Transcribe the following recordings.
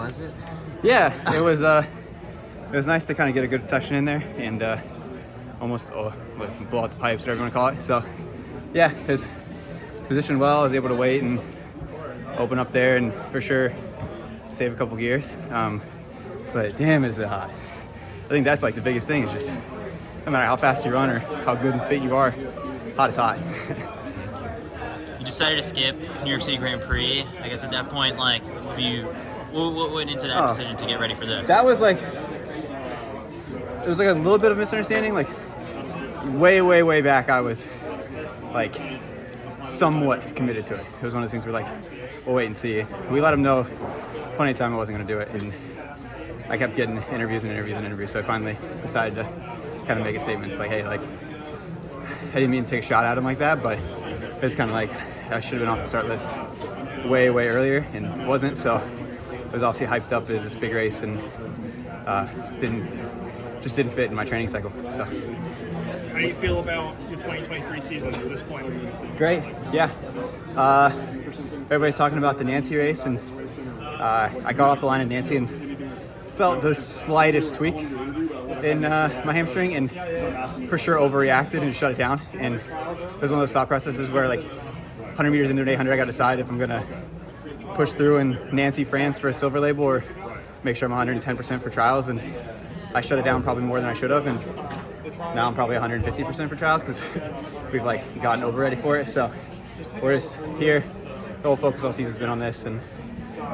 was it? Yeah, it was nice to kind of get a good session in there and almost blow out the pipes, whatever you want to call it. So yeah, his positioned well. I was able to wait and open up there and for sure save a couple gears. But damn, is it hot. I think that's like the biggest thing, is just no matter how fast you run or how good and fit you are, hot is hot. You decided to skip New York City Grand Prix. I guess at that point, like, what went into that decision to get ready for this? That was like, it was like a little bit of misunderstanding. Like way back, I was like somewhat committed to it. It was one of those things where like, we'll wait and see. We let him know plenty of time I wasn't going to do it, and I kept getting interviews. So I finally decided to kind of make a statement. It's like, hey, like, I didn't mean to take a shot at him like that, but it's kind of like I should have been off the start list way earlier and wasn't. So it was obviously hyped up as this big race and didn't fit in my training cycle. So. How do you feel about your 2023 season to this point? Great, yeah. Everybody's talking about the Nancy race, and I got off the line in Nancy and felt the slightest tweak in my hamstring, and for sure overreacted and shut it down. And it was one of those thought processes where, like, 100 meters into an 800, I got to decide if I'm gonna push through in Nancy, France for a silver label, or make sure I'm 110% for trials. And I shut it down probably more than I should have, and now I'm probably 150% for trials because we've like gotten over ready for it. So we're just here. The whole focus all season's been on this, and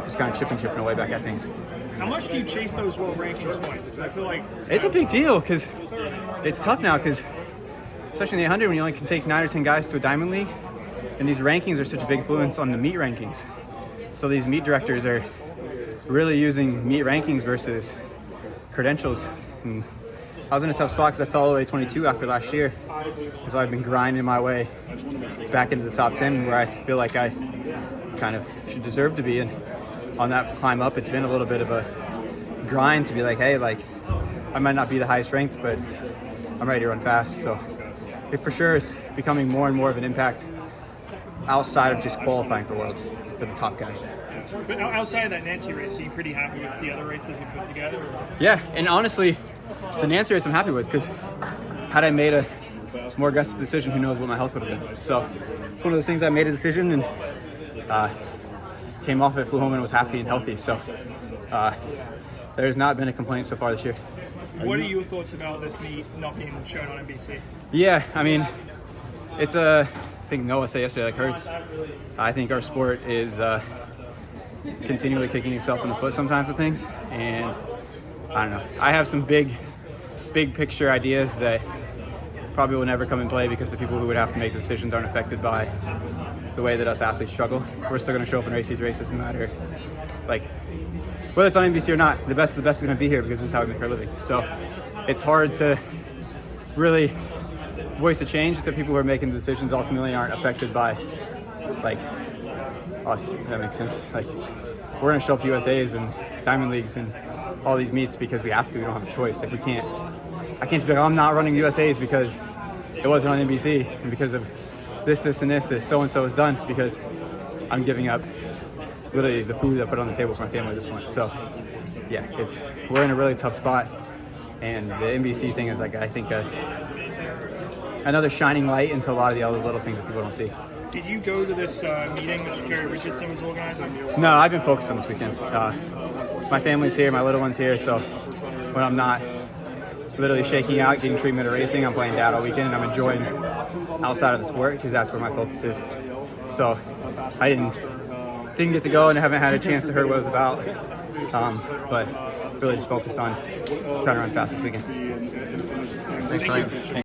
just kind of chipping away back at things. How much do you chase those world rankings points? Because I feel like it's a big deal, because it's tough now, because especially in the 800 when you only can take 9 or 10 guys to a diamond league, and these rankings are such a big influence on the meet rankings. So these meet directors are really using meet rankings versus credentials. And I was in a tough spot because I fell all the way 22 after last year. So I've been grinding my way back into the top 10, where I feel like I kind of should deserve to be. And on that climb up, it's been a little bit of a grind to be like, hey, like, I might not be the highest ranked, but I'm ready to run fast. So it for sure is becoming more and more of an impact outside of just qualifying for Worlds for the top guys. But outside of that Nancy race, are you pretty happy with the other races you put together? Yeah, and honestly, the Nancy race I'm happy with, because had I made a more aggressive decision, who knows what my health would have been. So it's one of those things. I made a decision and came off it, flew home, and was happy and healthy. So there's not been a complaint so far this year. What are your thoughts about this meet not being shown on NBC? Yeah, I mean, it's I think Noah said yesterday, like, hurts. I think our sport is continually kicking itself in the foot sometimes with things, and I don't know. I have some big picture ideas that probably will never come in play because the people who would have to make the decisions aren't affected by the way that us athletes struggle. We're still going to show up and race these races no matter, like, whether it's on NBC or not. The best is going to be here because this is how we make our living. So it's hard to really voice a change if the people who are making the decisions ultimately aren't affected by, like, us, if that makes sense. Like, we're going to show up to USAs and Diamond Leagues and all these meets because we have to. We don't have a choice. Like, I can't just be like, oh, I'm not running USAs because it wasn't on NBC, and because of this and this so-and-so is done, because I'm giving up literally the food that I put on the table for my family at this point. So yeah, we're in a really tough spot, and the NBC thing is, like, I think another shining light into a lot of the other little things that people don't see. Did you go to this meeting that Sha'Carri Richardson was organizing? No, I've been focused on this weekend. My family's here, my little one's here, so when I'm not literally shaking out, getting treatment or racing, I'm playing dad all weekend, and I'm enjoying outside of the sport because that's where my focus is. So I didn't get to go and haven't had a chance to hear what it was about, but really just focused on trying to run fast this weekend. Thanks, Clayton.